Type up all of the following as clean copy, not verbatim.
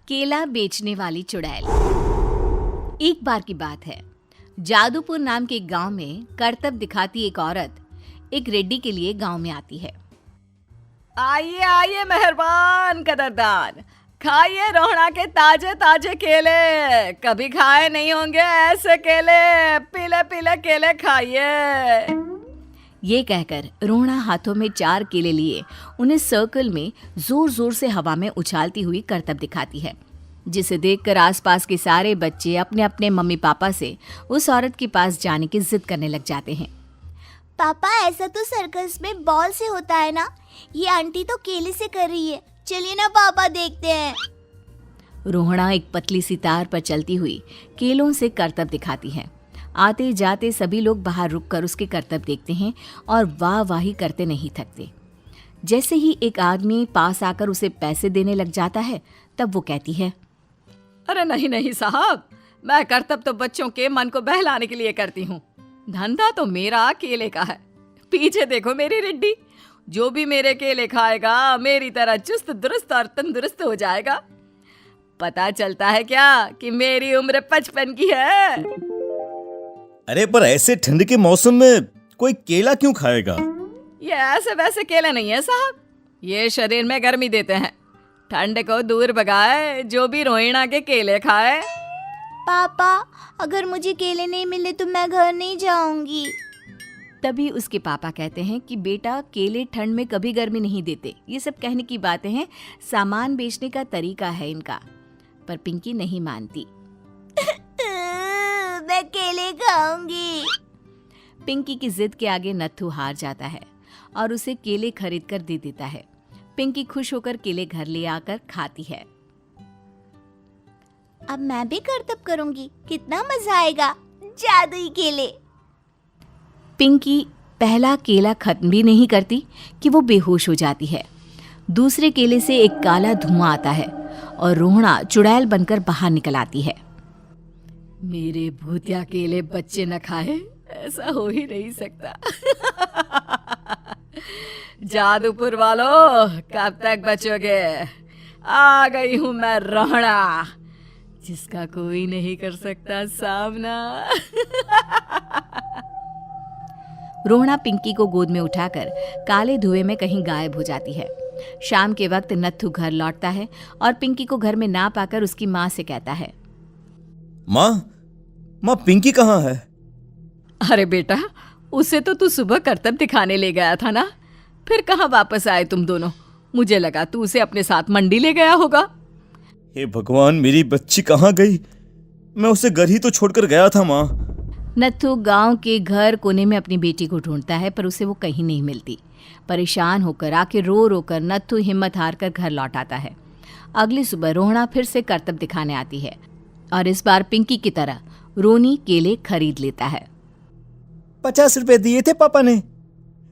केला बेचने वाली चुड़ैल। एक बार की बात है, जादूपुर नाम के एक गांव में करतब दिखाती एक औरत एक रेड्डी के लिए गांव में आती है। आइए आइए मेहरबान कदरदान, खाइए रोहड़ा के ताजे ताजे केले। कभी खाए नहीं होंगे ऐसे केले, पीले पीले केले खाइए। ये कहकर रोहड़ा हाथों में 4 केले लिए उन्हें सर्कल में जोर जोर से हवा में उछालती हुई करतब दिखाती है, जिसे देखकर आसपास के सारे बच्चे अपने अपने मम्मी पापा से उस औरत के पास जाने की जिद करने लग जाते हैं। पापा, ऐसा तो सर्कस में बॉल से होता है ना, ये आंटी तो केले से कर रही है। चलिए ना पापा, देखते हैं। रोहड़ा एक पतली सी तार पर चलती हुई केलों से करतब दिखाती है। आते जाते सभी लोग बाहर रुककर उसके करतब देखते हैं और वाह वाही करते नहीं थकते। जैसे ही एक आदमी पास आकर उसे पैसे देने लग जाता है, तब वो कहती है, अरे नहीं नहीं साहब, मैं करतब तो बच्चों के मन को बहलाने के लिए करती हूँ। धंधा तो मेरा केले का है। पीछे देखो मेरी रिड्डी, जो भी मेरे केले खाएगा मेरी तरह चुस्त दुरुस्त और तंदुरुस्त हो जाएगा। पता चलता है क्या कि मेरी उम्र 55 की है। अरे पर ऐसे ठंड के मौसम में कोई केला क्यों खाएगा? ये ऐसे वैसे केले नहीं है साहब, ये शरीर में गर्मी देते हैं। ठंड को दूर भगाए जो भी रोहिणा के केले खाए। पापा, अगर मुझे केले नहीं मिले तो मैं घर नहीं जाऊंगी। तभी उसके पापा कहते हैं कि बेटा, केले ठंड में कभी गर्मी नहीं देते। ये सब कहने की बातें हैं, सामान बेचने का तरीका है इनका। पर पिंकी नहीं मानती। मैं केले खाऊंगी। पिंकी की जिद के आगे नत्थू हार जाता है और उसे केले खरीद कर दे देता है। पिंकी खुश होकर केले घर ले आकर खाती है। अब मैं भी करतब करूंगी, कितना मजा आएगा। जादुई केले। पिंकी पहला केला खत्म भी नहीं करती कि वो बेहोश हो जाती है। दूसरे केले से एक काला धुआं आता है और रोहड़ा चुड़ैल बनकर बाहर निकल आती है। मेरे भूतिया केले बच्चे न खाए, ऐसा हो ही नहीं सकता। जादूपुर वालों, कब तक बचोगे? आ गई हूं मैं रोहड़ा, जिसका कोई नहीं कर सकता सामना। रोहड़ा पिंकी को गोद में उठाकर काले धुएं में कहीं गायब हो जाती है। शाम के वक्त नत्थू घर लौटता है और पिंकी को घर में ना पाकर उसकी माँ से कहता है, माँ पिंकी कहाँ है? अरे बेटा, उसे तो तू सुबह करतब दिखाने ले गया था ना, फिर कहाँ वापस आए तुम दोनों? मुझे लगा तू उसे अपने साथ मंडी ले गया होगा। हे भगवान, मेरी बच्ची कहाँ गई? मैं उसे घर ही तो छोड़कर गया था माँ। नत्थू गांव के घर कोने में अपनी बेटी को ढूंढता है, पर उसे वो कहीं नहीं मिलती। परेशान होकर आखिर रो रो कर नत्थू हिम्मत हार कर घर लौट आता है। अगली सुबह रोहड़ा फिर से करतब दिखाने आती है और इस बार पिंकी की तरह रोनी केले खरीद लेता है। 50 रुपए दिए थे पापा ने,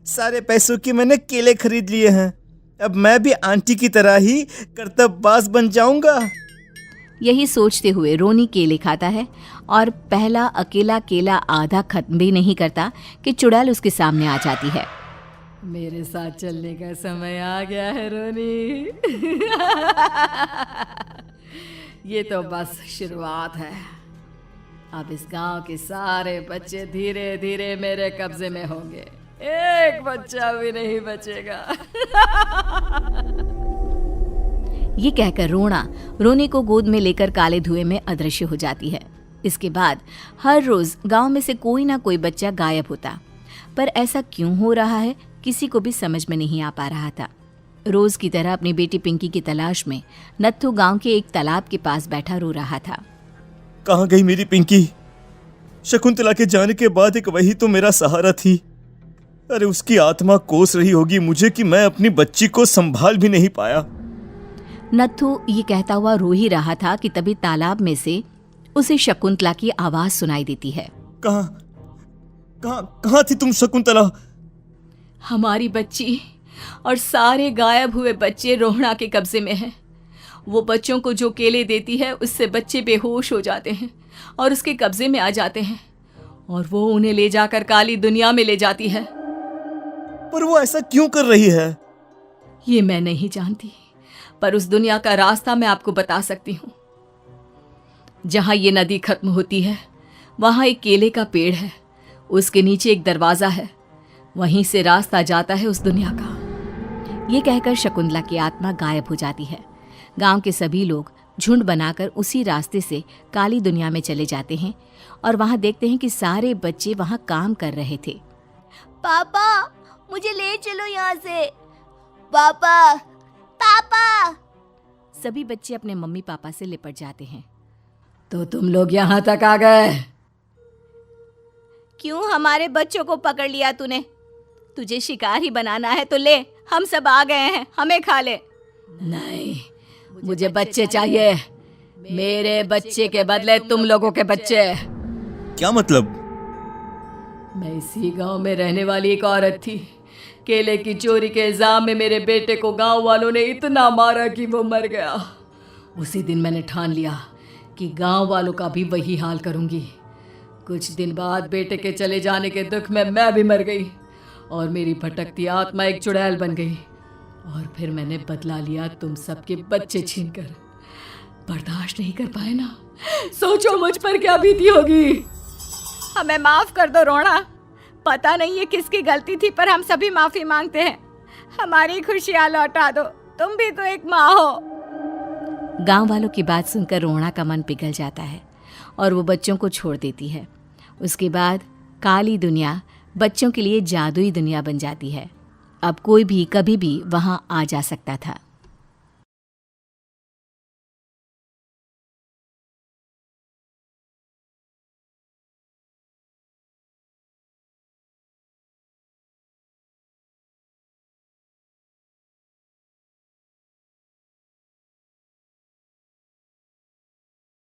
सारे पैसों की मैंने केले खरीद लिए हैं। अब मैं भी आंटी की तरह ही करतबबाज बन जाऊंगा। यही सोचते हुए रोनी केले खाता है और पहला अकेला केला आधा खत्म भी नहीं करता कि चुड़ैल उसके सामने आ जाती है। मेरे साथ चलने का समय आ गया है रोनी। ये तो बस शुरुआत है। अब इस गांव के सारे बच्चे धीरे धीरे मेरे कब्जे में होंगे, एक बच्चा भी नहीं बचेगा। ये कहकर रोना रोनी को गोद में लेकर काले धुएं में अदृश्य हो जाती है। इसके बाद हर रोज गांव में से कोई ना कोई बच्चा गायब होता, पर ऐसा क्यों हो रहा है किसी को भी समझ में नहीं आ पा रहा था। रोज की तरह अपनी बेटी पिंकी की तलाश में नत्थू गांव के एक तालाब के पास बैठा रो रहा था। कहाँ गई मेरी पिंकी? शकुंतला के जाने के बाद एक वही तो मेरा सहारा थी। अरे उसकी आत्मा कोस रही होगी मुझे कि मैं अपनी बच्ची को संभाल भी नहीं पाया। नत्थू ये कहता हुआ रो ही रहा था कि तभी तालाब में से उसे शकुंतला की आवाज सुनाई देती है। कहाँ थी तुम शकुंतला? हमारी बच्ची और सारे गायब हुए बच्चे रोहड़ा के कब्जे में हैं। वो बच्चों को जो केले देती है उससे बच्चे बेहोश हो जाते हैं और उसके कब्जे में आ जाते हैं और वो उन्हें ले जाकर काली दुनिया में ले जाती है। पर वो ऐसा क्यों कर रही है? ये मैं नहीं जानती, पर उस दुनिया का रास्ता मैं आपको बता सकती हूँ। जहां ये नदी खत्म होती है वहां एक केले का पेड़ है, उसके नीचे एक दरवाजा है, वहीं से रास्ता जाता है उस दुनिया का। ये कहकर शकुंतला की आत्मा गायब हो जाती है। गांव के सभी लोग झुंड बनाकर उसी रास्ते से काली दुनिया में चले जाते हैं और वहां देखते हैं कि सारे बच्चे वहां काम कर रहे थे। पापा मुझे ले चलो यहाँ से। पापा पापा। सभी बच्चे अपने मम्मी पापा से लिपट जाते हैं। तो तुम लोग यहाँ तक आ गए? क्यों हमारे बच्चों को पकड़ लिया तूने? तुझे शिकार ही बनाना है तो ले, हम सब आ गए हैं, हमें खा ले। नहीं, मुझे बच्चे चाहिए। मेरे बच्चे के बदले तुम लोगों के बच्चे। क्या मतलब? मैं इसी गांव में रहने वाली एक औरत थी। केले की चोरी के इल्जाम में मेरे बेटे को गांव वालों ने इतना मारा कि वो मर गया। उसी दिन मैंने ठान लिया कि गांव वालों का भी वही हाल करूंगी। कुछ दिन बाद बेटे के चले जाने के दुख में मैं भी मर गई और मेरी भटकती आत्मा एक चुड़ैल बन गई। और फिर मैंने बदला लिया तुम सबके बच्चे छीनकर। बर्दाश्त नहीं कर पाए ना? सोचो मुझ पर क्या बीती होगी। हमें माफ कर दो रोना। पता नहीं ये किसकी गलती थी, पर हम सभी माफी मांगते हैं। हमारी खुशियां लौटा दो, तुम भी तो एक माँ हो। गांव वालों की बात सुनकर रोना का मन पिघल जाता है और वो बच्चों को छोड़ देती है। उसके बाद काली दुनिया बच्चों के लिए जादुई दुनिया बन जाती है। अब कोई भी कभी भी वहां आ जा सकता था।